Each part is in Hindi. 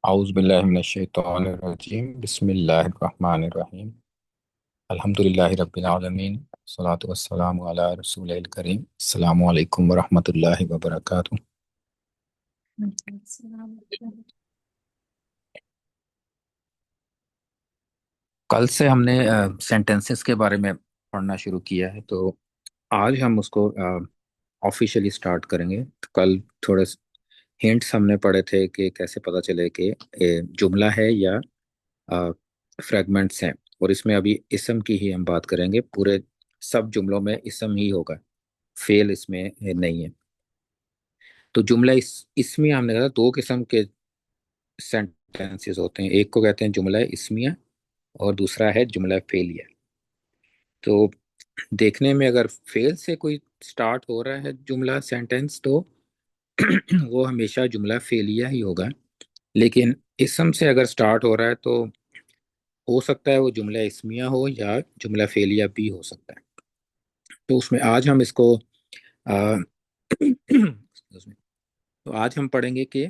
आउज़ बिल्लाहि मिनश शैतानिर रजीम बिस्मिल्लाहिर रहमानिर रहीम अल्हम्दुलिल्लाहि रब्बिल आलमीन सलातु वस्सलामु अला रसूलिल करीम अस्सलामु अलैकुम व रहमतुल्लाहि व बरकातुहू। कल से हमने सेंटेंसेस के बारे में पढ़ना शुरू किया है, तो आज हम उसको ऑफिशियली स्टार्ट करेंगे। तो कल थोड़े हिंट्स हमने पढ़े थे कि कैसे पता चले कि जुमला है या फ्रेगमेंट्स हैं। और इसमें अभी इसम की ही हम बात करेंगे। पूरे सब जुमलों में इसम ही होगा, फेल इसमें नहीं है। तो जुमला इसमें हमने कहा दो किस्म के सेंटेंसेस होते हैं। एक को कहते हैं जुमला इसमिया और दूसरा है जुमला फेलिया। तो देखने में अगर फेल से कोई स्टार्ट हो रहा है जुमला सेंटेंस, तो वो हमेशा जुमला फेलिया ही होगा। लेकिन इसम से अगर स्टार्ट हो रहा है तो हो सकता है वो जुमला इसमिया हो या जुमला फेलिया भी हो सकता है। तो उसमें आज हम इसको आ, excuse me, तो आज हम पढ़ेंगे कि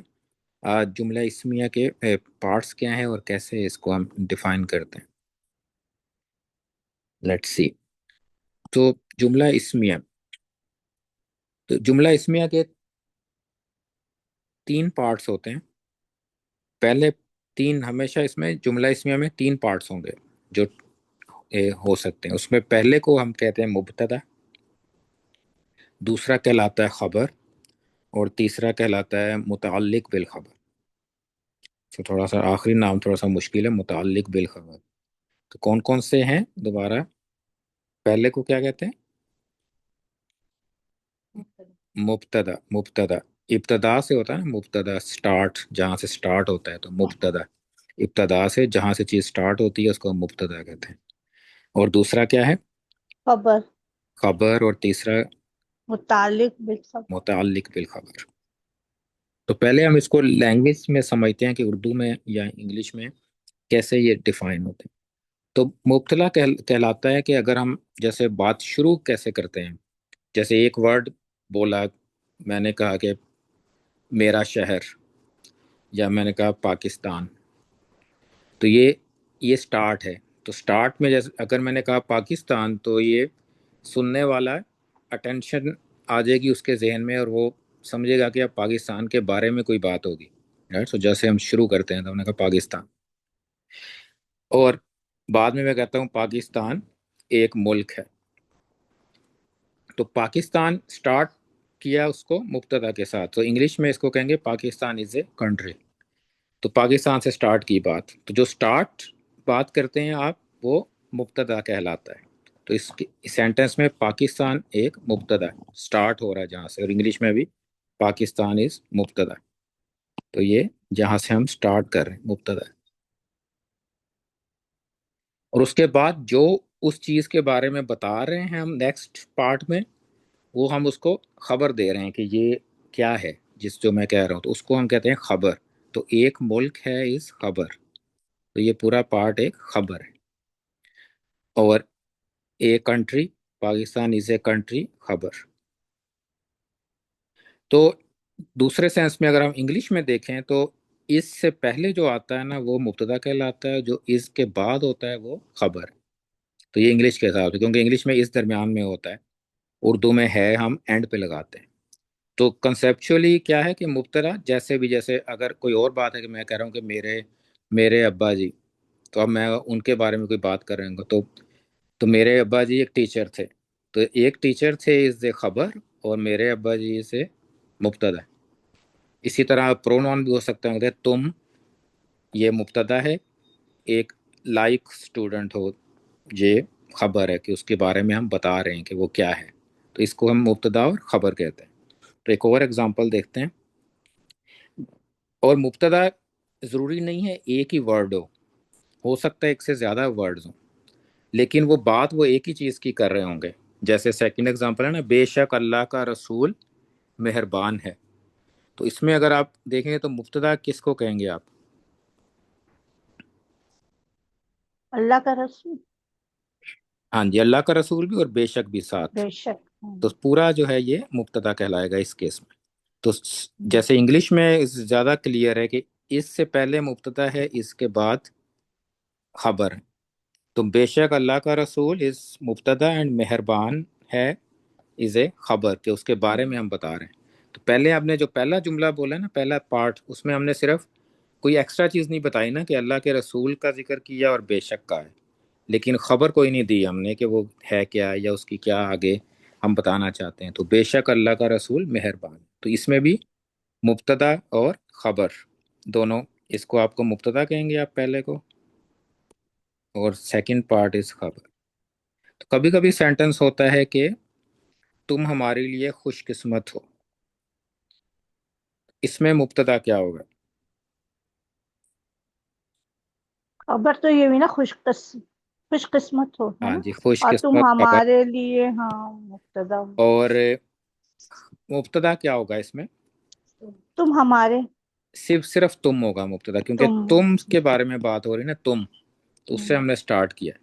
जुमला इसमिया के पार्ट्स क्या हैं और कैसे इसको हम डिफाइन करते हैं। Let's see. तो जुमला इसमिया, तो जुमला इसमिया के तीन पार्ट्स होते हैं। पहले तीन, हमेशा इसमें जुमला इसमिया में तीन पार्ट्स होंगे जो हो सकते हैं। उसमें पहले को हम कहते हैं मुब्तदा, दूसरा कहलाता है खबर और तीसरा कहलाता है मुतअल्लिक बिल खबर। तो थोड़ा सा आखिरी नाम थोड़ा सा मुश्किल है, मुतअल्लिक बिल खबर। तो कौन कौन से हैं दोबारा? पहले को क्या कहते हैं? मुब्तदा। मुब्तदा इब्तदा से होता है ना, मुब्तदा स्टार्ट, जहाँ से स्टार्ट होता है तो मुब्तदा। इब्तदा से जहाँ से चीज स्टार्ट होती है उसको हम मुब्तदा कहते हैं। और दूसरा क्या है? खबर। खबर। और तीसरा मुतालिक बिल खबर। मुतअल्लिक बिल खबर। तो पहले हम इसको लैंग्वेज में समझते हैं कि उर्दू में या इंग्लिश में कैसे ये डिफाइन होते हैं। तो मुब्तला कहलाता है कि अगर हम जैसे बात शुरू कैसे करते हैं, जैसे एक वर्ड बोला, मैंने कहा कि मेरा शहर, या मैंने कहा पाकिस्तान। तो ये स्टार्ट है। तो स्टार्ट में जैसे अगर मैंने कहा पाकिस्तान, तो ये सुनने वाला अटेंशन आ जाएगी उसके जहन में और वो समझेगा कि अब पाकिस्तान के बारे में कोई बात होगी। राइट। सो जैसे हम शुरू करते हैं तो हमने कहा पाकिस्तान, और बाद में मैं कहता हूँ पाकिस्तान एक मुल्क है। तो पाकिस्तान स्टार्ट किया उसको मुब्तदा के साथ, तो इंग्लिश में इसको कहेंगे पाकिस्तान इज ए कंट्री। तो पाकिस्तान से स्टार्ट की बात, तो जो स्टार्ट बात करते हैं आप, वो मुब्तदा कहलाता है। तो इस सेंटेंस में पाकिस्तान एक मुब्तदा स्टार्ट हो रहा है जहाँ से, और इंग्लिश में भी पाकिस्तान इज मुब्तदा। तो ये जहाँ से हम स्टार्ट कर रहे हैं मुब्तदा। और उसके बाद जो उस चीज़ के बारे में बता रहे हैं हम नेक्स्ट पार्ट में, वो हम उसको खबर दे रहे हैं कि ये क्या है, जिस जो मैं कह रहा हूँ, तो उसको हम कहते हैं खबर। तो एक मुल्क है इस खबर। तो ये पूरा पार्ट एक खबर है। और a country, Pakistan is a country, खबर। तो दूसरे सेंस में अगर हम इंग्लिश में देखें तो इससे पहले जो आता है ना वो मुब्तदा कहलाता है, जो इस के बाद होता है वो खबर। तो ये इंग्लिश के हिसाब से, क्योंकि इंग्लिश में इस दरमियान में होता है, उर्दू में है हम एंड पे लगाते हैं। तो कंसेप्चुअली क्या है कि मुब्तदा जैसे भी, जैसे अगर कोई और बात है कि मैं कह रहा हूँ कि मेरे मेरे अब्बा जी, तो अब मैं उनके बारे में कोई बात कर रहे हैं तो मेरे अब्बा जी एक टीचर थे। तो एक टीचर थे इस ए खबर, और मेरे अब्बा जी से मुब्तदा। इसी तरह प्रोनाउन भी हो सकता है, तुम, ये मुब्तदा है। एक लाइक स्टूडेंट हो, ये खबर है कि उसके बारे में हम बता रहे हैं कि वो क्या है। तो इसको हम मुब्तदा और खबर कहते हैं। तो एक और एग्जांपल देखते हैं। और मुब्तदा ज़रूरी नहीं है एक ही वर्ड हो सकता है एक से ज़्यादा वर्ड्स हो, लेकिन वो बात वो एक ही चीज़ की कर रहे होंगे। जैसे सेकंड एग्जांपल है ना, बेशक अल्लाह का रसूल मेहरबान है। तो इसमें अगर आप देखेंगे तो मुब्तदा किसको कहेंगे आप? अल्लाह का रसूल। हाँ जी, अल्लाह का रसूल भी और बेशक भी साथ। बेशक। तो पूरा जो है ये मुब्तदा कहलाएगा इस केस में। तो जैसे इंग्लिश में ज़्यादा क्लियर है कि इससे पहले मुब्तदा है, इसके बाद खबर है। तो बेशक अल्लाह का रसूल इस मुब्तदा एंड मेहरबान है, इज ए खबर, कि उसके बारे में हम बता रहे हैं। तो पहले आपने जो पहला जुमला बोला ना, पहला पार्ट, उसमें हमने सिर्फ कोई एक्स्ट्रा चीज़ नहीं बताई ना कि अल्लाह के रसूल का जिक्र किया और बेशक का है, लेकिन खबर कोई नहीं दी हमने कि वो है क्या या उसकी क्या आगे हम बताना चाहते हैं। तो बेशक अल्लाह का रसूल मेहरबान, तो इसमें भी मुब्तदा और खबर दोनों, इसको आपको मुब्तदा कहेंगे आप पहले को, और सेकंड पार्ट इज खबर। तो कभी कभी सेंटेंस होता है कि तुम हमारे लिए खुशकिस्मत हो, इसमें मुब्तदा क्या होगा? खबर तो ये हुई ना, खुशकिस्मत हो, है हाँ ना। जी, और तुम खुशकिस्मत खबर। हमारे लिए, हाँ, मुब्तदा। और मुब्तदा क्या होगा इसमें? तुम हमारे। सिर्फ सिर्फ तुम होगा मुब्तदा, क्योंकि तुम। तुम के बारे में बात हो रही है ना, तुम। तो उससे हम्म, हमने स्टार्ट किया।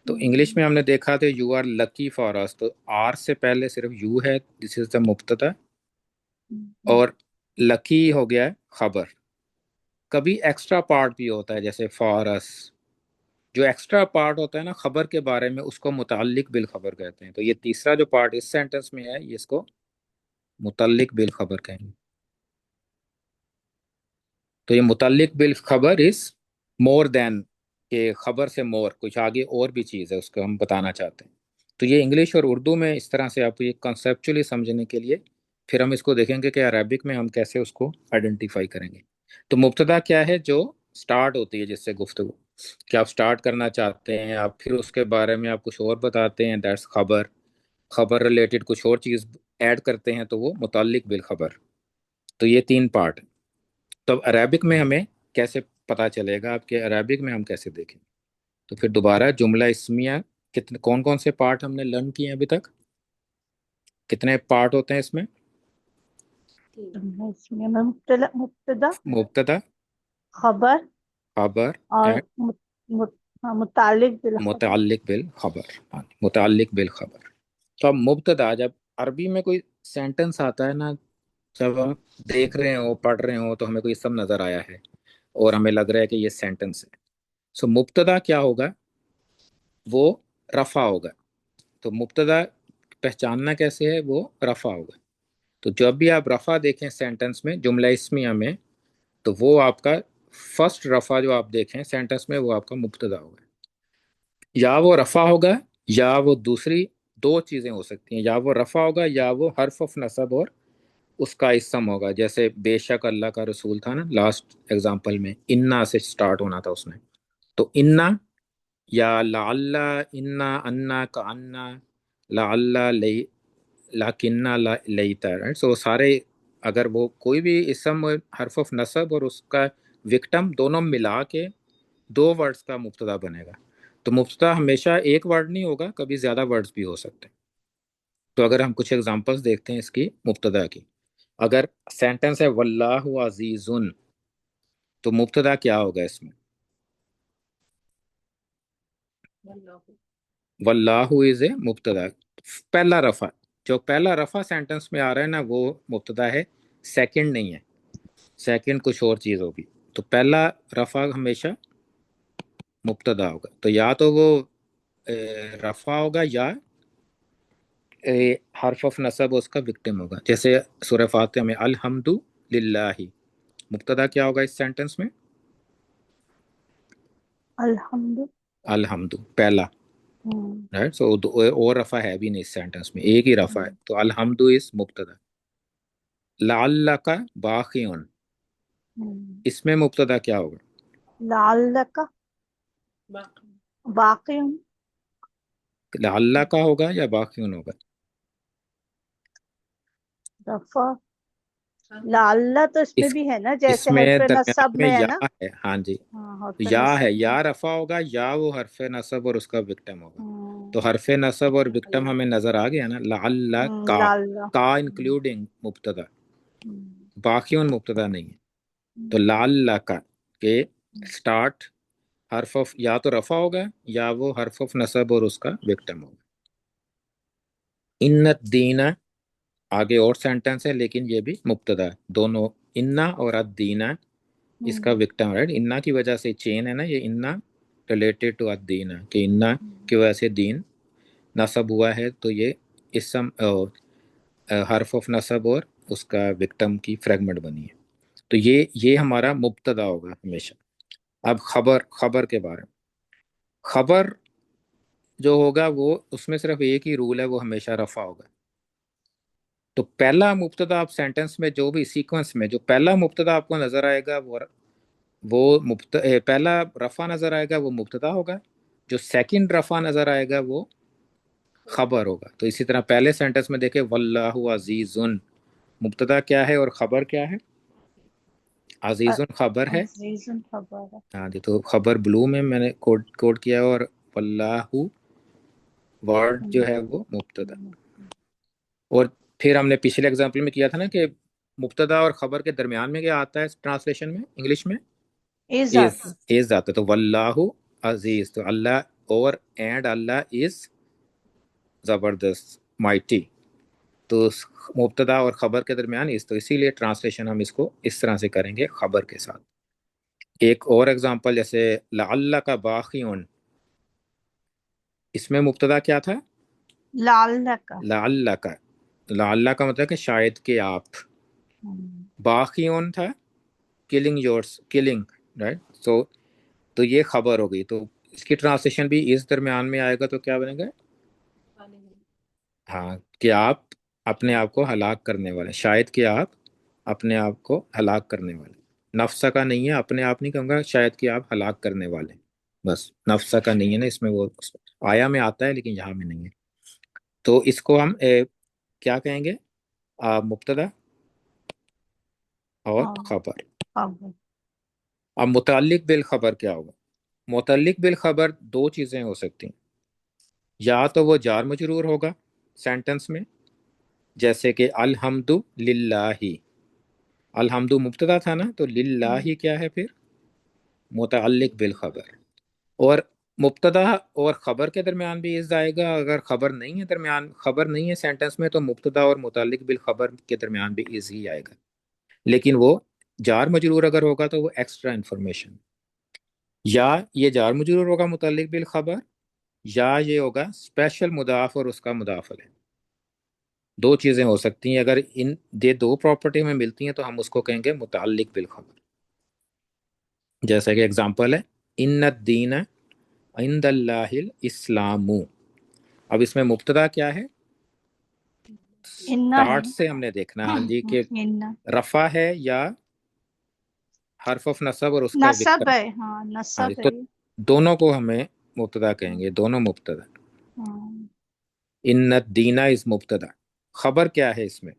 तो इंग्लिश हम्म, में हमने देखा था you are lucky for us, तो आर से पहले सिर्फ यू है, दिस इज द मुब्तदा। हम्म। और लकी हो गया है खबर। कभी एक्स्ट्रा पार्ट भी होता है जैसे फॉर अस, जो एक्स्ट्रा पार्ट होता है ना खबर के बारे में, उसको मुतल्लिक बिल खबर कहते हैं। तो ये तीसरा जो पार्ट इस सेंटेंस में है, ये इसको मुतल्लिक बिल खबर कहेंगे। तो ये मुतल्लिक बिल खबर इज मोर देन, के खबर से मोर कुछ आगे और भी चीज़ है, उसको हम बताना चाहते हैं। तो ये इंग्लिश और उर्दू में इस तरह से आपको ये कॉन्सेप्चुअली समझने के लिए, फिर हम इसको देखेंगे कि अरबिक में हम कैसे उसको आइडेंटिफाई करेंगे। तो मुब्तदा क्या है? जो स्टार्ट होती है जिससे गुफ्तगू, कि आप स्टार्ट करना चाहते हैं, आप फिर उसके बारे में आप कुछ और बताते हैं, दैट्स खबर। खबर रिलेटेड कुछ और चीज़ ऐड करते हैं, तो वो मुतल्लिक बिल खबर। तो ये तीन पार्ट। तो अब अरेबिक में हमें कैसे पता चलेगा आपके, अरेबिक में हम कैसे देखें? तो फिर दोबारा जुमला इस्मिया, कितने कौन कौन से पार्ट हमने लर्न किए हैं अभी तक? कितने पार्ट होते हैं इसमें? इसमें मुब्तदा, मुब्तदा, मुब्तदा, खबर, खबर और एंड हाँ, मुतालिक बिल खबर। मुतअल्लिक बिल खबर। हाँ, मुतअल्लिक बिल खबर। तो अब मुब्तदा, जब अरबी में कोई सेंटेंस आता है ना, जब हम देख रहे हो पढ़ रहे हो तो हमें कोई सब नजर आया है और हमें लग रहा है कि ये सेंटेंस है, सो मुब्तदा क्या होगा? वो रफा होगा। तो मुब्तदा पहचानना कैसे है? वो रफा होगा। तो जब भी आप रफा देखें सेंटेंस में, जुमला इस्मिया में, तो वो आपका फर्स्ट रफा जो आप देखें सेंटेंस में, वो आपका मुब्तदा होगा। या वो रफा होगा, या वो दूसरी दो चीजें हो सकती हैं, या वो रफा होगा या वो हर्फ ऑफ नसब और उसका इसम होगा। जैसे बेशक अल्लाह का रसूल था ना, लास्ट एग्जांपल में इन्ना से स्टार्ट होना था उसमें। तो इन्ना, या लाल्ला, इन्ना, अन्ना का अन्ना, लाल्ला लई, लाकिन्ना लईता, राइट। सो सारे, अगर वो कोई भी इसम हर्फ ऑफ नसब और उसका विक्टम दोनों मिला के दो वर्ड्स का मुब्तदा बनेगा। तो मुब्तदा हमेशा एक वर्ड नहीं होगा, कभी ज्यादा वर्ड्स भी हो सकते हैं। तो अगर हम कुछ एग्जांपल्स देखते हैं इसकी मुब्तदा की, अगर सेंटेंस है वल्लाहु अजीजुन, तो मुब्तदा क्या होगा इसमें? वल्लाहु इज ए मुब्तदा, पहला रफा। जो पहला रफा सेंटेंस में आ रहा है ना, वो मुब्तदा है, सेकंड नहीं है। सेकंड कुछ और चीज होगी। तो पहला रफा हमेशा मुब्तदा होगा। तो या तो वो रफा होगा, या हर्फ ऑफ नसब उसका विक्टिम होगा। जैसे सूरह फातिहा में अल्हम्दु लिल्लाहि, मुब्तदा क्या होगा इस सेंटेंस में? अल्हम्दुलिल्लाह। अल्हम्दु पहला, हम्म, राइट। सो और रफा है भी नहीं इस सेंटेंस में, एक ही रफा है। हम्म, तो अल्हम्दु इज मुब्तदा। लअल्लका बाखिउन, हम्म। इसमें मुब्तदा क्या होगा? लालका बाकी हूँ। लअल्लका होगा या बाखिउन होगा? रफा। लाल्ला तो इसमें इस भी है ना, जैसे हर्फ इसमें नसब दरमियान में में है या ना। है, हाँ जी। हाँ, तो हर्फ या है, नसब में। या रफा होगा या वो हरफ नसब और उसका विक्टिम होगा। तो हम्म, हरफ नसब और विक्टिम हमें नजर आ गया ना, लअल्ला लाल्ला। का इंक्लूडिंग मुब्तदा, हम्म, बाकी उन मुब्तदा नहीं है। तो हम्म, लअल्ला का के स्टार्ट हर्फ ऑफ या तो रफा होगा या वो हर्फ ऑफ नसब और उसका विक्टिम होगा। इन्नत दीना, आगे और सेंटेंस है लेकिन ये भी मुब्तदा है। दोनों इन्ना और अदीना इसका हम्म, विक्टिम, राइट। इन्ना की वजह से चेन है ना ये, इन्ना रिलेटेड टू अद-दीन है कि इन्ना की वजह से दीन नसब हुआ है, तो ये इसम हर्फ ऑफ नसब और उसका विक्टिम की फ्रेगमेंट बनी है। तो ये हमारा मुब्तदा होगा हमेशा। अब खबर, खबर के बारे में, खबर जो होगा वो, उसमें सिर्फ एक ही रूल है, वो हमेशा रफा होगा। तो पहला मुब्तदा आप सेंटेंस में जो भी सीक्वेंस में जो पहला मुब्तदा आपको नजर आएगा वो पहला रफा नजर आएगा वो मुब्तदा होगा। जो सेकंड रफा नजर आएगा वो खबर होगा। तो इसी तरह पहले सेंटेंस में देखे वल्लाहु अजीजुन, मुब्तदा क्या है और खबर क्या है? अजीजुन खबर है। अजीजुन खबर है। हाँ जी, तो खबर ब्लू में मैंने कोड कोड किया है, और वल्लाहु वर्ड जो हम्म, है वो मुब्तदा। हम्म, और फिर हमने पिछले एग्जाम्पल में किया था ना कि मुब्तदा और खबर के दरमियान में क्या आता है ट्रांसलेशन में इंग्लिश में? Is is. आता। इज आता है। तो वल्लाहु अजीज, तो अल्लाह और एंड अल्लाह इज जबरदस्त, माइटी। तो मुब्तदा और खबर के दरमियान इस, तो इसीलिए ट्रांसलेशन हम इसको इस तरह से करेंगे खबर के साथ। एक और एग्जांपल जैसे लअल्ला का बाखिउन, इसमें मुब्तदा क्या था? लाल लका। लअल्ला का, लअल्ला का मतलब कि शायद कि आप। हम्म, बाखिउन था किलिंग योर्स, किलिंग, राइट। तो ये खबर हो गई। तो इसकी ट्रांसलेशन भी इस दरमियान में आएगा तो क्या बनेगा? हाँ, कि आप अपने आप को हलाक करने वाले, शायद कि आप अपने आप को हलाक करने वाले। नफ्सा का नहीं है, अपने आप नहीं कहूँगा, शायद कि आप हलाक करने वाले। बस नफ्सा का नहीं है ना इसमें, वो आया में आता है लेकिन यहाँ में नहीं है। तो इसको हम क्या कहेंगे? मुब्तदा और हाँ, खबर। खबर। अब मुतल्लिक बिल खबर क्या होगा? मुतल्लिक बिल खबर दो चीज़ें हो सकती हैं। या तो वो जार मजरूर होगा सेंटेंस में, जैसे कि अलहम्दु लिल्लाही, अलहम्दु मुब्तदा था ना, तो हम्म, लिल्लाही क्या है फिर? मुतअल्लिक बिल खबर। और मुब्तदा और खबर के दरमियान भी इज़ आएगा। अगर खबर नहीं है दरमियान, खबर नहीं है सेंटेंस में, तो मुब्तदा और मुतअल्लिक बिल खबर के दरमियान भी इज़ ही आएगा। लेकिन वो जार मजरूर अगर होगा तो वो एक्स्ट्रा इंफॉर्मेशन। या ये जार मजरूर होगा मुतअल्लिक बिल खबर, या ये होगा स्पेशल मुदाफ और उसका मुदाफ अलैह। दो चीज़ें हो सकती हैं। अगर इन ये दो प्रॉपर्टी में मिलती हैं तो हम उसको कहेंगे मुतअल्लिक बिल खबर। जैसा कि एग्जांपल है, इन्न दीन इंदल्लाहिल इस्लामु। अब इसमें मुब्तदा क्या है? इन्ना है स्टार्ट ना। से हमने देखना है, हाँ जी, कि इन्ना रफा है या हर्फ ऑफ नसब और उसका नसब विक्टर। है, हाँ हाँ जी, नसब है। तो दोनों को हमें मुब्तदा कहेंगे, दोनों मुब्तदा। हाँ, इन्न दीना इज मुब्तदा। खबर क्या है इसमें?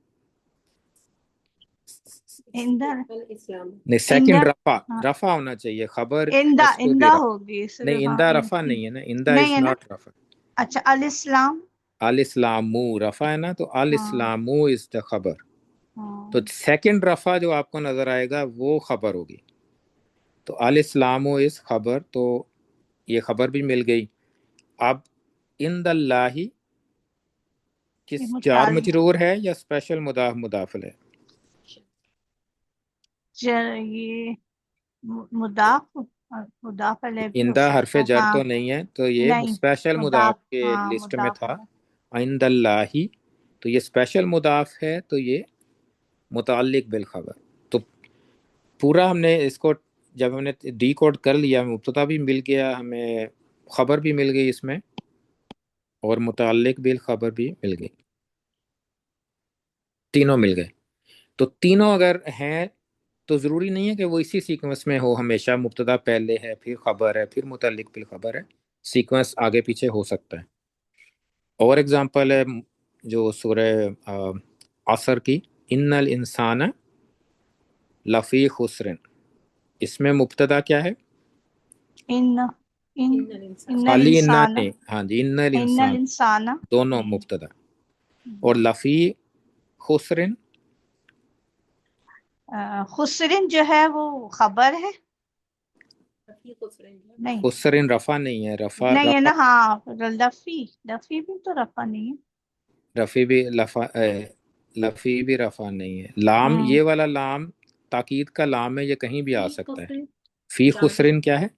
इंदा। नहीं, इंदा। सेकंड रफा, हाँ, रफा होना चाहिए। खबर इंदा एस को भी इंदा रफा। होगी नहीं, सिर्फ, हाँ इंदा रफा नहीं है ना, इंदा नहीं इज है ना। नॉट रफा। अच्छा, अल इस्लाम। अल इस्लामू रफा है ना, तो अल हाँ, इस्लामू इज द खबर। तो हाँ। सेकंड रफा जो आपको नजर आएगा वो खबर होगी। तो अल इस्लामू इज खबर, तो ये खबर भी मिल गई। अब इन दल्लाही ये किस जार मुताल मजरूर है या स्पेशल मुदाफ मुदाफल है? ये मुदाफ, मुदाफ अलैह भी हो इंदा सकता हरफे है, जर हाँ। तो नहीं है, तो ये नहीं, स्पेशल मुदाफ मुदाफ, के हाँ लिस्ट में मुदाफ था। अलैह। इंदल्लाही, तो ये स्पेशल मुदाफ है, तो ये मुताल्लिक बिल खबर। तो पूरा हमने इसको, जब हमने डी कोड कर लिया, मुब्तदा भी मिल गया हमें, खबर भी मिल गई इसमें, और मुताल्लिक बिल खबर भी मिल गई, तीनों मिल गए। तो तीनों अगर हैं तो ज़रूरी नहीं है कि वो इसी सीक्वेंस में हो हमेशा, मुब्तदा पहले है फिर खबर है फिर मुताल्लिक बिल खबर है। सीक्वेंस आगे पीछे हो सकता है। और एग्जांपल है जो सूरह असर की, इन्नल इंसान लफ़ी खुसरन, इसमें मुब्तदा क्या है? इन इन इन्नल खाली इन्ना इंसान, नहीं, हाँ जी, इन्नल इन्नल इंसान, इंसान। दोनों मुब्तदा। और लफ़ी खुसरन, खुसरिन जो है वो खबर है। नहीं, खुसरन रफ़ा नहीं है, रफ़ा नहीं है रफ़ा। ना, हाँ लफी, लफी भी तो रफा नहीं है। रफ़ी भी लफ़ा लफ़ी भी रफ़ा नहीं है। लाम, हम्म, ये वाला लाम ताकीद का लाम है, ये कहीं भी आ तो सकता है। फिर फी खुसरिन क्या है?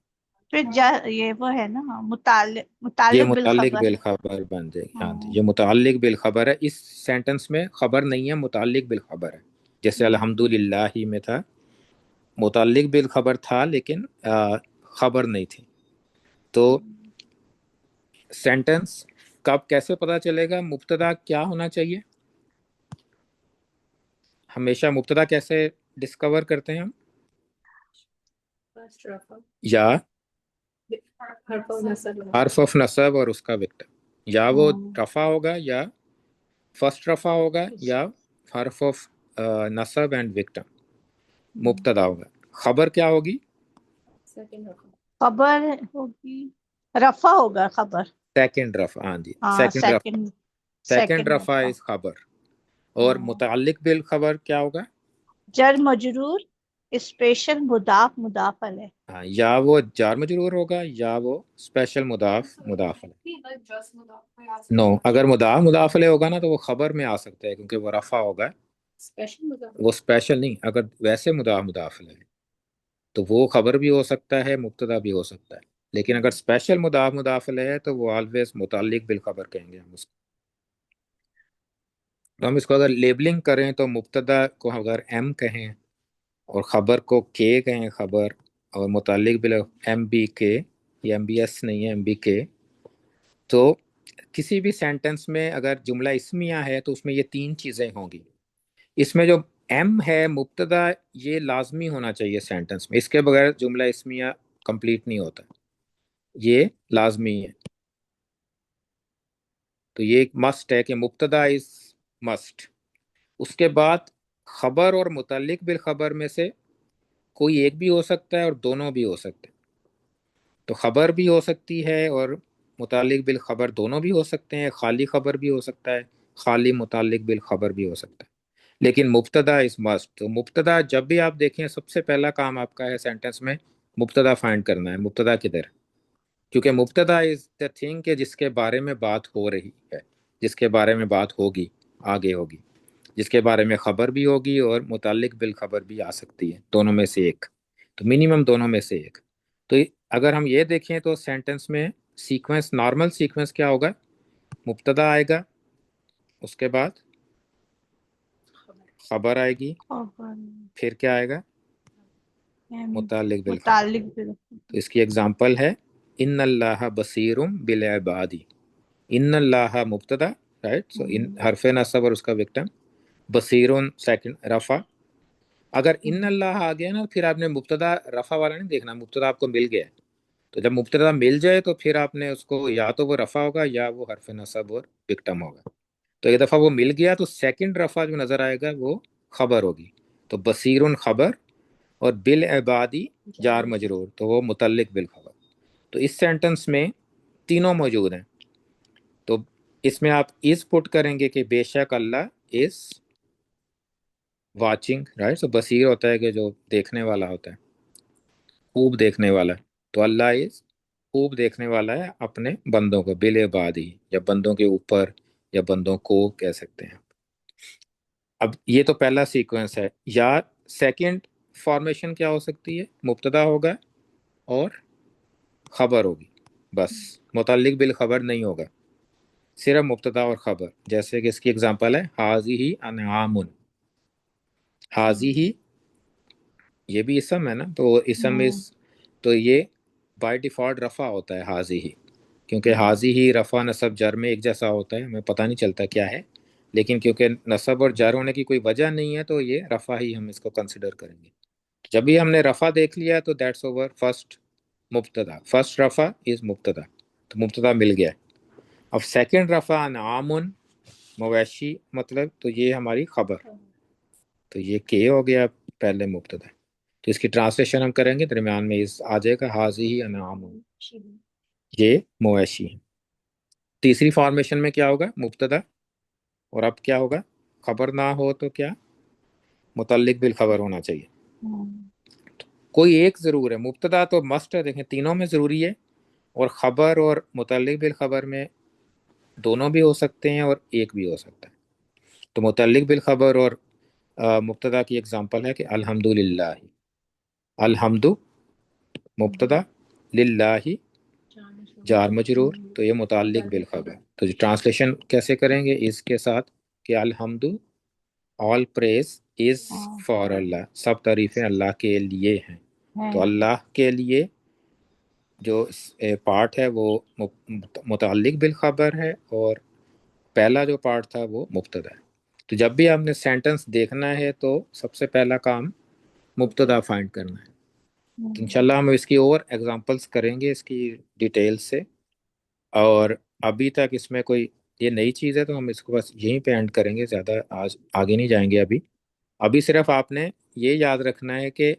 ये वो है ना, मुताल्लिक ये मुताल्लिक बिल मुताल्लिक खबर। बिल खबर बन जाएगी। हाँ जी, हम्म। ये मुताल्लिक बिल खबर है। इस सेंटेंस में खबर नहीं है, मुताल्लिक बिल खबर है। जैसे हम्म। अल्हम्दुलिल्लाह ही में था, मुताल्लिक बिल खबर था लेकिन खबर नहीं थी। तो सेंटेंस कब कैसे पता चलेगा मुब्तदा क्या होना चाहिए? हमेशा मुब्तदा कैसे डिस्कवर करते हैं हम? या हर्फ ऑफ नसब और उसका विक्टर, या वो हम्म। रफा होगा या फर्स्ट रफा होगा या हर्फ ऑफ नसब एंड विक्टर मुब्तदा होगा। खबर क्या होगी? खबर होगी, रफा होगा खबर। सेकंड रफा, हाँ जी, हाँ, सेकंड रफा। सेकंड। सेकंड सेकंड रफा रफा। इज खबर। और हाँ। मुताल्लिक बिल खबर क्या होगा? जर मजरूर, स्पेशल मुदाफ मुदाफ अलैह। हाँ, या वो जार मजरूर होगा या वो स्पेशल मुदाफ मुदाफ नो, अगर मुदाफ मुदाफ अलैह होगा ना तो वो खबर में आ सकता है क्योंकि वो रफा होगा। वो स्पेशल नहीं, अगर वैसे मुदाफ मुदाफ अलैह है तो वो खबर भी हो सकता है, मुब्तदा भी हो सकता है। लेकिन अगर स्पेशल मुदाफ मुदाफ अलैह है तो वो ऑलवेज मुताल्लिक बिल खबर कहेंगे हम उसको। तो हम इसको अगर लेबलिंग करें तो मुब्तदा को अगर एम कहें और ख़बर को के कहें खबर, और मुतालिक बिल एम बी के, ये एम बी एस नहीं है, एम बी के। तो किसी भी सेंटेंस में अगर जुमला इस्मिया है तो उसमें ये तीन चीज़ें होंगी। इसमें जो एम है मुब्तदा, ये लाजमी होना चाहिए सेंटेंस में, इसके बगैर जुमला इस्मिया कंप्लीट नहीं होता, ये लाजमी है। तो ये एक मस्ट है कि मुब्तदा इज मस्ट। उसके बाद खबर और मुतालिक बिल खबर में से कोई एक भी हो सकता है और दोनों भी हो सकते हैं। तो खबर भी हो सकती है और मुतालिक बिल खबर दोनों भी हो सकते हैं, खाली खबर भी हो सकता है, खाली मुतालिक बिल खबर भी हो सकता है। लेकिन मुब्तदा इज मस्ट। तो मुब्तदा जब भी आप देखें, सबसे पहला काम आपका है सेंटेंस में मुब्तदा फाइंड करना है, मुब्तदा किधर है। क्योंकि मुब्तदा इज द थिंग के जिसके बारे में बात हो रही है, जिसके बारे में बात होगी, आगे होगी, जिसके बारे में खबर भी होगी और मुतालिक बिल खबर भी आ सकती है, दोनों में से एक। तो मिनिमम दोनों में से एक। तो अगर हम ये देखें तो सेंटेंस में सीक्वेंस, नॉर्मल सीक्वेंस क्या होगा? मुब्तदा आएगा, उसके बाद खबर आएगी, खबर। फिर क्या आएगा? एम, मुतालिक बिल खबर। मुतालिक बिल। तो इसकी एग्जांपल है इन्नल्लाह बसीरुम बिल इबादी। इन्नल्लाह मुब्तदा, राइट, सो इन हरफ नसब और उसका विक्टिम, बसीरुन सेकंड रफा। अगर इन्नल्लाह आ गया ना, फिर आपने मुब्तदा रफा वाला नहीं देखना, मुब्तदा आपको मिल गया है। तो जब मुब्तदा मिल जाए तो फिर आपने उसको, या तो वो रफा होगा या वो हरफ नसब और विक्टिम होगा। तो एक दफ़ा वो मिल गया तो सेकंड रफा जो नज़र आएगा वो खबर होगी। तो बसीरुन खबर और बिल इबादी जार मजरूर, तो वो मुतल्लिक बिल खबर। तो इस सेंटेंस में तीनों मौजूद हैं। तो इसमें आप इस पुट करेंगे कि बेशक अल्लाह इस वाचिंग, राइट। सो बसीर होता है कि जो देखने वाला होता है, खूब देखने वाला है। तो अल्लाह इस खूब देखने वाला है अपने बंदों को, बिल इबादी, या बंदों के ऊपर, या बंदों को कह सकते हैं। अब ये तो पहला सीक्वेंस है। या सेकंड फॉर्मेशन क्या हो सकती है? मुब्तदा होगा और खबर होगी, बस मुतल्लिक बिल खबर नहीं होगा, सिर्फ मुब्तदा और खबर। जैसे कि इसकी एग्जांपल है हाजी ही अनआमुन। हाजी ही, ये भी इसम है ना, तो इसम इस, तो ये बाय डिफॉल्ट रफा होता है हाजी ही, क्योंकि हाजी ही रफा नसब जर में एक जैसा होता है, हमें पता नहीं चलता क्या है, लेकिन क्योंकि नसब और जर होने की कोई वजह नहीं है तो ये रफा ही हम इसको कंसिडर करेंगे। जब भी हमने रफा देख लिया तो दैट्स ओवर फर्स्ट मुब्तदा, फर्स्ट रफा इज मुब्तदा, तो मुब्तदा मिल गया। अब सेकंड रफा नामुन, मवैशी मतलब, तो ये हमारी खबर। तो ये के हो गया पहले मुब्तदा। तो इसकी ट्रांसलेशन हम करेंगे, दरमियान में इस आ जाएगा हाजी ही अनामुन, ये मवैशी है। तीसरी फॉर्मेशन में क्या होगा? मुब्तदा, और अब क्या होगा? खबर ना हो तो क्या? मुतल्लिक बिल खबर होना चाहिए। कोई एक जरूर है, मुब्तदा तो मस्ट है, देखें तीनों में जरूरी है, और खबर और मुतल्लिक बिल खबर में दोनों भी हो सकते हैं और एक भी हो सकता है। तो मुतल्लिक बिल खबर और मुब्तदा की एग्जांपल है कि अल्हम्दुलिल्लाह। अल्हम्दु मुब्तदा, लिल्लाहि जार मजरूर, तो ये मुताल्लिक बिल खबर। तो ट्रांसलेशन कैसे करेंगे इसके साथ कि अल्हम्दु, ऑल प्रेज इज हाँ, फॉर अल्लाह, सब तारीफें अल्लाह के लिए हैं। तो है। अल्लाह के लिए जो पार्ट है वो मुताल्लिक बिल खबर है, और पहला जो पार्ट था वो मुब्तदा है। तो जब भी आपने सेंटेंस देखना है तो सबसे पहला काम मुब्तदा फाइंड करना है। तो हम्म, इंशाल्लाह हम इसकी और एग्जांपल्स करेंगे इसकी डिटेल से। और अभी तक इसमें कोई ये नई चीज़ है तो हम इसको बस यहीं पे एंड करेंगे, ज़्यादा आज आगे नहीं जाएंगे अभी। अभी सिर्फ आपने ये याद रखना है कि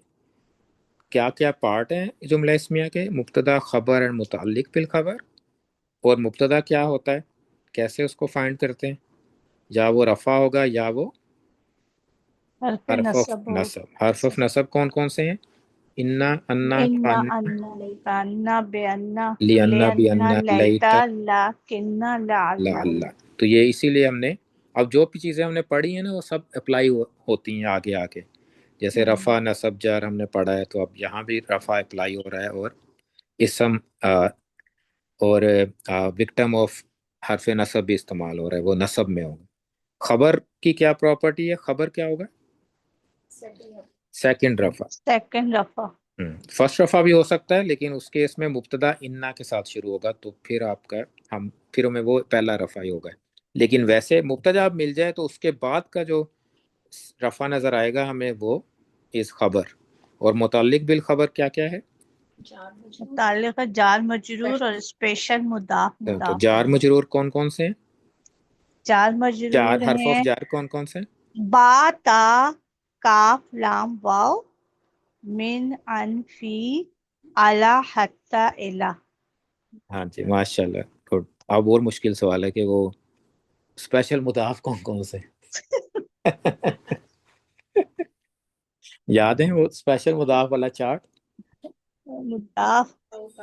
क्या क्या पार्ट हैं जुमला इस्मिया के, मुब्तदा, खबर एंड मुताल्लिक बिल खबर। और मुब्तदा क्या होता है, कैसे उसको फाइंड करते हैं, या वो रफ़ा होगा या वो हरफ हर्फ ऑफ नस्ब हो। नसब। हर्फ ऑफ नसब कौन कौन से हैं? इन्ना, अन्ना, इन्ना, अन्ना, अन्ना, तान्ना, बेअन्ना, ले लियन्ना, अन्ना, बियन्ना, लैता, लईता, ला, किन्ना, ला, ला अल्ला। अल्लाह। तो ये इसीलिए हमने, अब जो भी चीज़ें हमने पढ़ी हैं ना वो सब अप्लाई होती हैं आगे आगे। जैसे हम्म, रफ़ा नसब जार हमने पढ़ा है, तो अब यहाँ भी रफ़ा अप्लाई हो रहा है, और इसम और विक्टम ऑफ हरफ नसब भी इस्तेमाल हो रहा है, वो नसब में होगा। खबर की क्या प्रॉपर्टी है, खबर क्या होगा? सेकंड रफ़ा। सेकंड रफा। फर्स्ट रफ़ा भी हो सकता है, लेकिन उस केस में मुब्तदा इन्ना के साथ शुरू होगा, तो फिर आपका, हम फिर हमें वो पहला रफ़ा ही होगा। लेकिन वैसे मुब्तदा आप मिल जाए तो उसके बाद का जो रफ़ा नज़र आएगा हमें वो इस खबर। और मुताल्लिक बिल खबर क्या क्या है? मुताल्लिक़ जार मजरूर और स्पेशल मुदाफ तो मुदाफ जार अलैह। मजरूर कौन कौन से हैं? जार जार, मजरूर हर्फ ऑफ हैं जार कौन कौन से हैं? बा, ता, काफ, लाम, वाव, मिन, अन, फी, अला, हत्ता, इला। हाँ जी, माशाल्लाह, गुड। अब और मुश्किल सवाल है कि वो स्पेशल मुदाफ कौन कौन से हैं? याद है वो स्पेशल मुदाफ वाला चार्ट? मुदाफ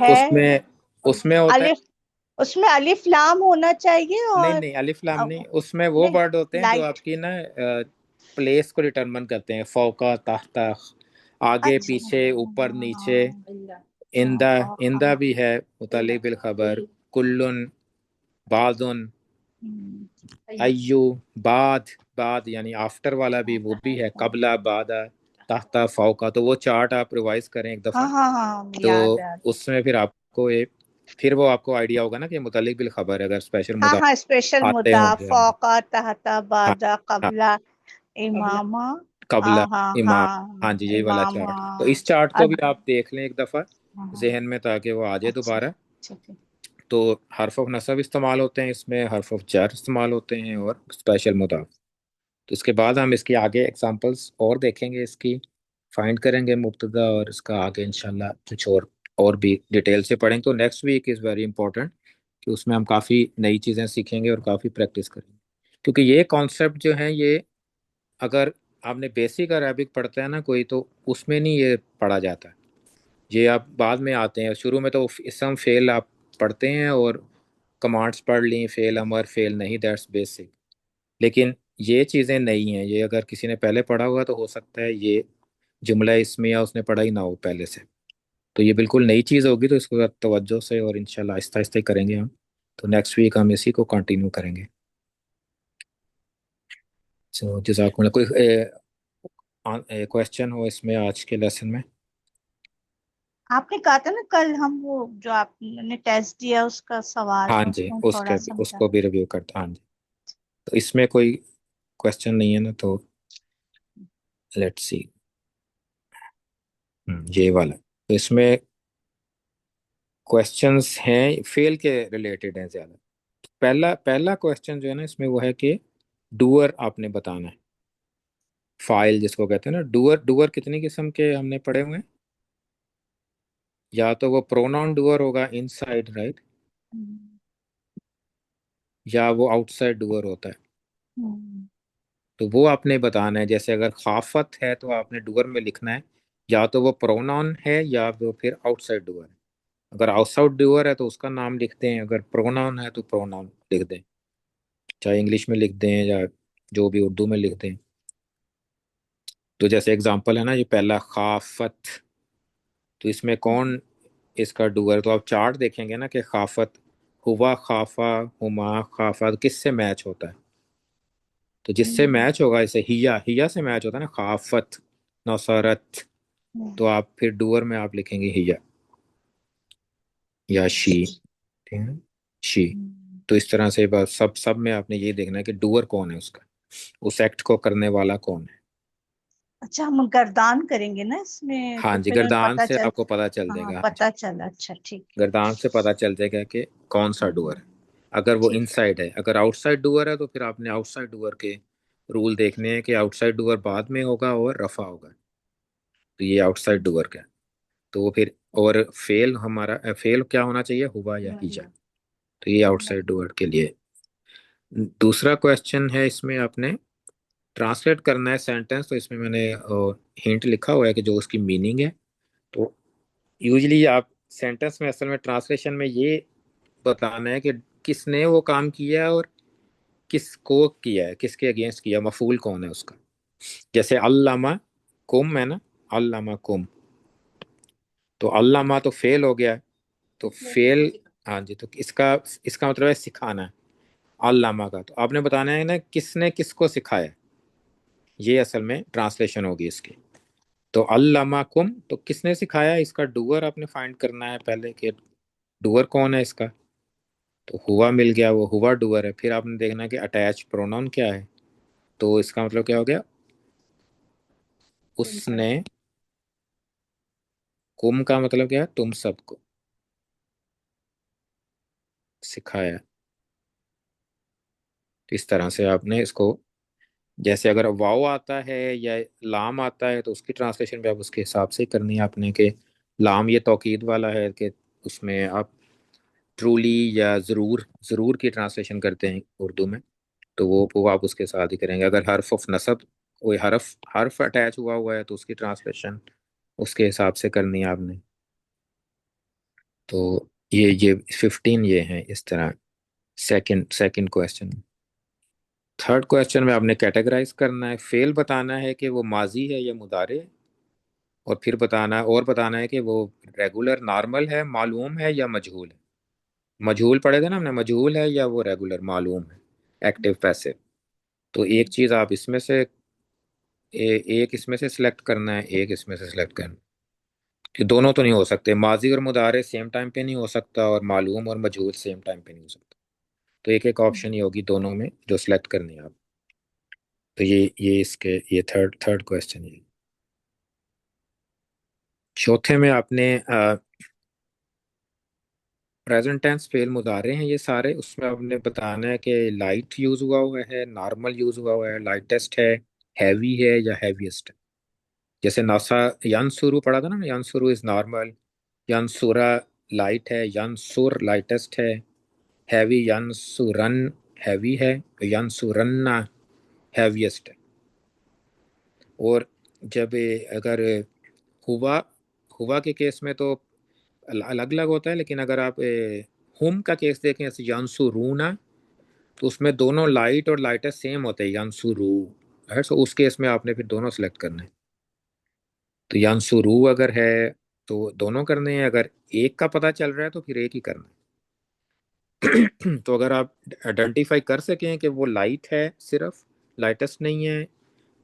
है। उसमें उसमें होता है, अलिफ, उसमें अलिफ लाम होना चाहिए नहीं और नहीं अलिफ लाम नहीं, अब उसमें वो नहीं, वर्ड होते हैं जो लाइट। आपकी ना प्लेस को डिटरमिन करते हैं, फौका, ताहता, आगे अच्छा, पीछे, ऊपर नीचे। हाँ, इंदा, हाँ, इंदा हाँ, भी है मुतालिक बिल खबर। कुल्लुन, बाजुन, हम्म, अय्यू, बाद, बाद यानी आफ्टर वाला भी वो भी है, कबला, बादा, ताहता, फौका। तो वो चार्ट आप रिवाइज करें एक हाँ, दफा, हाँ, हाँ, तो याद है। उसमें फिर आपको एक, फिर वो आपको आइडिया होगा ना कि मुतालिक बिल खबर है, अगर स्पेशल हाँ, मुदाफ हाँ, स्पेशल आते मुदाफ, होंगे आगे। फौका, तहता, हाँ बादा, हाँ, कबला, इमामा। कबला, हाँ, हाँ, इमाम, हाँ हाँ, जी, यही वाला इमामा। चार्ट। तो इस चार्ट को भी अब आप देख लें एक दफा हाँ, जहन में, ताकि वो आ जाए अच्छा, दोबारा। ठीक है। तो हर्फ ऑफ नसब इस्तेमाल होते हैं इसमें, हर्फ ऑफ जर इस्तेमाल होते हैं, और स्पेशल मुदाफ। तो इसके बाद हम इसकी आगे एग्जांपल्स और देखेंगे, इसकी फाइंड करेंगे मुब्तदा, और इसका आगे इंशाल्लाह कुछ और भी डिटेल से पढ़ेंगे। तो next week is very important, कि उसमें हम काफ़ी नई चीज़ें सीखेंगे और काफ़ी प्रैक्टिस करेंगे। क्योंकि ये कॉन्सेप्ट जो है ये, अगर आपने बेसिक अरबिक पढ़ता है ना कोई, तो उसमें नहीं ये पढ़ा जाता है। ये आप बाद में आते हैं, शुरू में तो इसम फेल आप पढ़ते हैं और कमांड्स पढ़ ली, फेल अमर, फेल नहीं, दैट्स बेसिक। लेकिन ये चीज़ें नहीं हैं, ये अगर किसी ने पहले पढ़ा हुआ तो हो सकता है ये जुमला इसमें या उसने पढ़ा ही ना हो पहले से। तो ये बिल्कुल नई चीज़ होगी, तो इसको तवज्जो से और इंशाल्लाह आहिस्ता आहिस्ता ही करेंगे हम। तो नेक्स्ट वीक हम इसी को कंटिन्यू करेंगे। सो जज़ाकुमुल्लाह। कोई क्वेश्चन हो इसमें आज के लेसन में? आपने कहा था ना कल हम वो जो आपने टेस्ट दिया उसका सवाल हाँ जी, पूछूं, थोड़ा उसके भी, समझा। उसको भी रिव्यू करता, हाँ जी। तो इसमें कोई क्वेश्चन नहीं है ना, तो लेट्स सी। ये वाला, तो इसमें क्वेश्चंस हैं फेल के रिलेटेड हैं ज़्यादा। पहला पहला क्वेश्चन जो है ना इसमें वो है कि डूअर आपने बताना है, फाइल जिसको कहते हैं ना डूअर। डूअर कितनी किस्म के हमने पढ़े हुए हैं? या तो वो प्रोनाउन डूअर होगा इनसाइड, राइट, हम्म, या वो आउटसाइड डूअर होता है। हम्म, तो वो आपने बताना है, जैसे अगर खाफत है तो आपने डूअर में लिखना है या तो वो प्रोनाउन है या वो फिर आउटसाइड डूअर है। अगर आउटसाइड डूअर है तो उसका नाम लिखते हैं, अगर प्रोनाउन है तो प्रोनाउन लिख दें, चाहे इंग्लिश में लिख दें या जो भी उर्दू में लिख दें। तो जैसे एग्जांपल है ना, ये पहला खाफत, तो इसमें कौन इसका डूअर? तो आप चार्ट देखेंगे ना कि खाफत, हुआ, खाफा, हुमा, खाफा, तो किससे मैच होता है? तो जिससे हम्म, मैच होगा, जैसे हिया, हिया से मैच होता है ना, खाफत, नौसरत, तो आप फिर डूअर में आप लिखेंगे हिया या शी। अच्छा। ठीक है, शी। हम्म, तो इस तरह से बस सब सब में आपने ये देखना है कि डूअर कौन है उसका, उस एक्ट को करने वाला कौन है। अच्छा, हम गर्दान करेंगे ना इसमें, हाँ तो जी, फिर हमें गर्दान पता से चल। आपको पता चल हाँ, जाएगा। हाँ जी, पता चला, अच्छा ठीक है। गर्दान से पता चल जाएगा कि कौन सा डूअर है। अगर वो ठीक है। इनसाइड है, अगर आउटसाइड डूअर है, तो फिर आपने आउटसाइड डूअर के रूल देखने हैं कि आउटसाइड डूअर बाद में होगा और रफा होगा। तो ये आउटसाइड डूअर का है। तो वो फिर, और फेल हमारा, फेल क्या होना चाहिए, हुआ या हीजा। तो ये आउटसाइड डूअर के लिए। दूसरा क्वेश्चन है, इसमें आपने ट्रांसलेट करना है सेंटेंस। तो इसमें मैंने हिंट लिखा हुआ है कि जो उसकी मीनिंग है। तो यूजली आप सेंटेंस में, असल में ट्रांसलेशन में ये बताना है कि किसने वो काम किया है और किसको किया है, किसके अगेंस्ट किया, मफूल कौन है उसका। जैसे अल्लामा कुम है ना, अल्लामा कुम, तो अल्लामा तो फेल हो गया है, तो फेल। हाँ जी, तो इसका इसका मतलब है सिखाना है, अल्लामा का। तो आपने बताना है ना किसने किसको सिखाया, ये असल में ट्रांसलेशन होगी इसकी। तो अल्लामा कुम, तो किसने सिखाया, इसका डूअर आपने फाइंड करना है पहले कि डूअर कौन है इसका। तो हुआ मिल गया, वो हुआ डूअर है। फिर आपने देखना कि अटैच प्रोनाउन क्या है। तो इसका मतलब क्या हो गया, उसने, कुम का मतलब क्या है, तुम सबको सिखाया। तो इस तरह से आपने इसको, जैसे अगर वाव आता है या लाम आता है, तो उसकी ट्रांसलेशन भी आप उसके हिसाब से ही करनी है आपने, कि लाम ये तौकीद वाला है कि उसमें आप ट्रूली या ज़रूर, ज़रूर की ट्रांसलेशन करते हैं उर्दू में। तो वो आप उसके साथ ही करेंगे। अगर हर्फ ऑफ नसब, कोई हर्फ हर्फ अटैच हुआ हुआ है, तो उसकी ट्रांसलेशन उसके हिसाब से करनी है आपने। तो ये 15 ये हैं इस तरह। Second second question. Third question में आपने कैटेगराइज करना है, फेल बताना है कि वो माजी है या मुदारे, और फिर बताना, और बताना है कि वो रेगुलर नॉर्मल है, मालूम है या मजहूल है। मजहूल पढ़े थे ना हमने, मजहूल है या वो रेगुलर मालूम है, एक्टिव पैसिव। तो एक चीज आप इसमें से एक इसमें से सिलेक्ट करना है, एक इसमें से सिलेक्ट करना है। कि दोनों तो नहीं हो सकते, माजी और मुदारे सेम टाइम पे नहीं हो सकता, और मालूम और मजहूल सेम टाइम पे नहीं हो सकता। तो एक एक ऑप्शन ही होगी दोनों में जो सिलेक्ट करनी है आप। तो ये इसके, ये थर्ड थर्ड क्वेश्चन है। चौथे में आपने प्रेजेंट टेंस फेल मुदारे हैं ये सारे, उसमें आपने बताना है कि लाइट यूज हुआ हुआ है, नॉर्मल यूज हुआ हुआ है, लाइटेस्ट है, हैवी है या हैवीएस्ट है। जैसे नौसा, यंसुरु पढ़ा था ना, यंसुरु इज नॉर्मल, यंसुरा लाइट है, यंसुर लाइटेस्ट है, हैवी यंसुरन हैवी है, यंसुरन्ना हैवीएस्ट है। और जब अगर हुआ, हुआ के केस में तो अलग अलग होता है, लेकिन अगर आप हुम का केस देखें, जैसे यांसुरूना, तो उसमें दोनों लाइट और लाइटेस्ट सेम होते हैं, यांसुरू है। तो उस केस में आपने फिर दोनों सेलेक्ट करने हैं। तो यांसुरू अगर है तो दोनों करने हैं, अगर एक का पता चल रहा है तो फिर एक ही करना है। तो अगर आप आइडेंटिफाई कर सकें कि वो लाइट है सिर्फ, लाइटेस्ट नहीं है,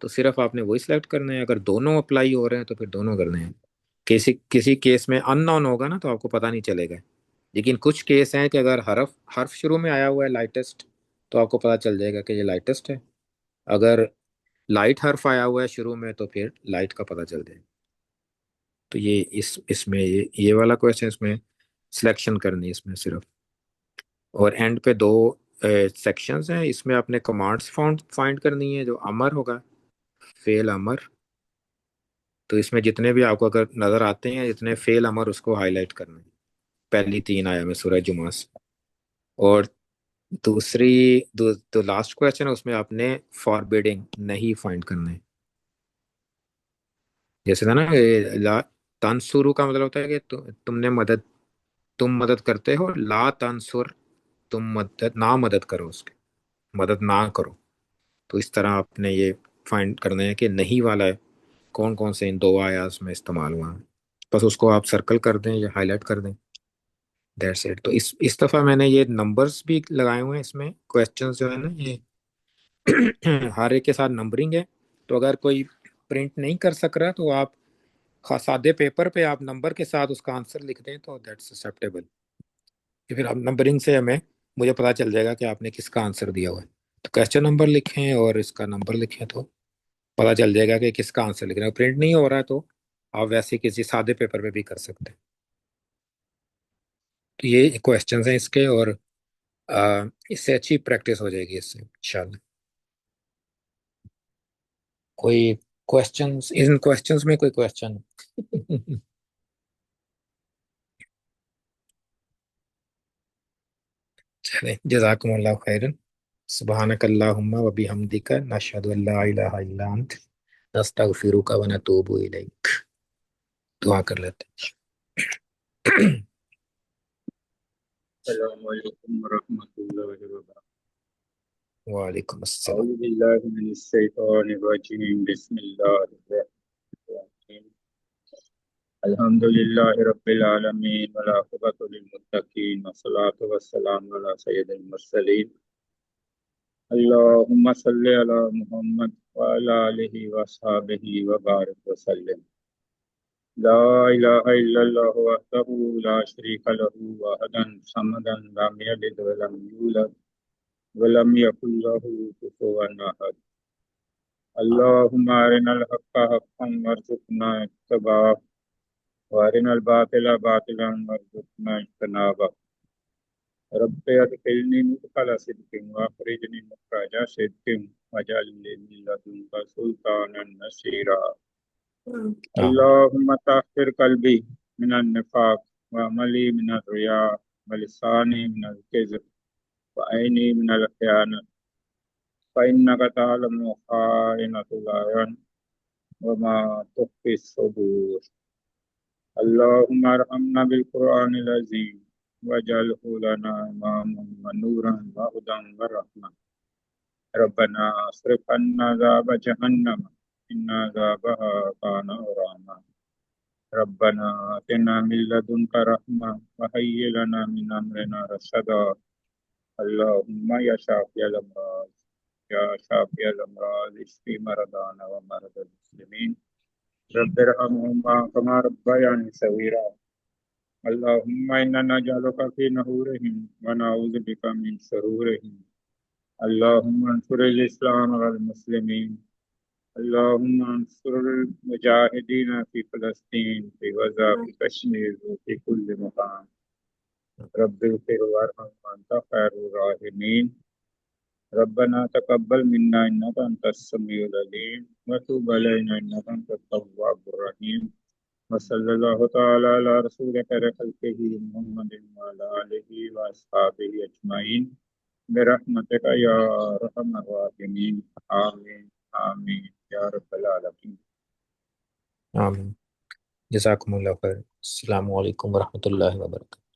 तो सिर्फ आपने वही सिलेक्ट करना है। अगर दोनों अप्लाई हो रहे हैं तो फिर दोनों करने हैं। किसी किसी केस में अननोन होगा ना, तो आपको पता नहीं चलेगा। लेकिन कुछ केस हैं कि अगर हर्फ हर्फ शुरू में आया हुआ है लाइटेस्ट, तो आपको पता चल जाएगा कि ये लाइटेस्ट है। अगर लाइट हर्फ आया हुआ है शुरू में, तो फिर लाइट का पता चल जाएगा। तो ये इसमें ये वाला क्वेश्चन, इसमें सिलेक्शन करनी है इसमें सिर्फ। और एंड पे दो सेक्शंस हैं, इसमें आपने कमांड्स फाउंड फाइंड करनी है, जो अमर होगा, फेल अमर। तो इसमें जितने भी आपको अगर नजर आते हैं, जितने फेल अमर, उसको हाईलाइट करना है, पहली 3 आया में सूरज जुमा से। और तो लास्ट क्वेश्चन है, उसमें आपने फॉरबिडिंग नहीं फाइंड करना है। जैसे था ना तंसुरु का मतलब होता है कि तुमने मदद, तुम मदद करते हो, ला तंसुर, तुम मदद ना, मदद करो उसके, मदद ना करो। तो इस तरह आपने ये फाइंड करना है कि नहीं वाला है, कौन कौन से इन दो आयास में इस्तेमाल हुआ है। बस उसको आप सर्कल कर दें या हाईलाइट कर दें, दैट्स इट। तो इस दफ़ा मैंने ये नंबर्स भी लगाए हुए हैं इसमें, क्वेश्चंस जो है ना ये हर एक के साथ नंबरिंग है। तो अगर कोई प्रिंट नहीं कर सक रहा तो आप सादे पेपर पे आप नंबर के साथ उसका आंसर लिख दें तो दैट्स एक्सेप्टेबल। फिर आप नंबरिंग से हमें मुझे पता चल जाएगा कि आपने किसका आंसर दिया हुआ है। तो क्वेश्चन नंबर लिखें और इसका नंबर लिखें तो पता चल जाएगा कि किसका आंसर लिख रहे हैं। प्रिंट नहीं हो रहा है तो आप वैसे किसी सादे पेपर पे भी कर सकते हैं। तो ये क्वेश्चंस हैं इसके, और इससे अच्छी प्रैक्टिस हो जाएगी इससे इंशाल्लाह। कोई क्वेश्चंस, इन क्वेश्चंस में कोई क्वेश्चन? चले, जज़ाकुमुल्लाह खैरन। सुब्हानक अल्लाहुम्मा व बिहम्दिका नशहदु अल्ला इलाहा इल्ला अंत नस्तगफिरुका व नतूबु इलैक। दुआ कर लेते हैं। अस्सलामु अलैकुम वरहमतुल्लाहि वबरकातुहू। वालेकुम अस्सलाम। अऊज़ु बिल्लाहि मिनश शैतानिर रजीम। बिस्मिल्लाहिर रहमानिर रहीम। अल्हम्दुलिल्लाहि रब्बिल आलमीन वल आक़िबतु लिल मुत्तक़ीन वस्सलातु वस्सलामु अला सय्यिदिल मुरसलीन। अल्लाहुम्मा सल्लि अला मुहम्मद व अला आलिहि व अस्हाबिहि व बारिक व सल्लिम। ला इलाहा इल्लल्लाह वहदहु ला शरीका लहु वहदन समदन लम यलिद व लम यूलद वलम यकुल लहु कुफुवन अहद। अल्लाहुम्मा अरिनल हक्का हक्कन वरज़ुक़ना इत्तिबाअह व अरिनल बातिला बातिलन वरज़ुक़ना इज्तनाबह। रब्बि अदखिलनी मुदखला सिद्क़िन व अख़रिजनी मुख़रजा सिद्क़िन वजअल ली मिन लदुनका सुल्तानन नसीरा। आमीन। अल्लाहुम्मा ताहिर क़ल्बी मिनन निफ़ाक़ व अमली मिनर रिया व लिसानी मिनल किज़्ब व ऐनी मिनल ख़ियानत फ़इन्नका तअलमु ख़ाइनतल अयुन वमा तुख़फ़ी सुदूर। अल्लाहुम्मा अरहमना बिल क़ुरआनिल अज़ीम वजअलहु लना इमामन व नूरन व हुदन व रहमा। रब्बना अस्रिफ़ अन्ना अज़ाब जहन्नम इन्ना अज़ाबहा कान ग़रामा। रब्बना आतिना मिन लदुनका रहमा व हय्यि लना मिन अमरिना रशदा। अल्लाहुम्मा या शाफ़ियल अमराज़ या शाफ़ियल अमराज़ इश्फ़ि मरदाना व मरदल मुस्लिमीन। रब्बिरहमहुमा कमा रब्बयानी सग़ीरा। अल्लाहुम्मा इन्ना नजअलुका फ़ी नहूरिहिम व नऊज़ु बिका मिन शुरूरिहिम। अल्लाहुम्मा अंसुरिल इस्लाम वल मुस्लिमीन। अल्लाहुम्मा अंसुरिल मुजाहिदीन फ़ी फ़लस्तीन फ़ी गज़ा फ़ी कश्मीर व फ़ी कुल्लि मकान। रब्बिग़फिर वरहम व अंत खैरुर राहिमीन। रब्बना तक़ब्बल मिन्ना इन्नका अंतस समीउल अलीम व तुब अलैना इन्नका अंतत तव्वाबुर रहीम। व सल्लल्लाहु तआला अला रसूलिल खैरि खल्क़िही मुहम्मदिन व अला आलिहि व अस्हाबिहि अजमईन बिरहमतिका या अरहमर राहिमीन। आमीन आमीन या रब्बल आलमीन। आमीन। जज़ाकुमुल्लाह खैर। अस्सलामु अलैकुम वरहमतुल्लाहि वबरकातुहू।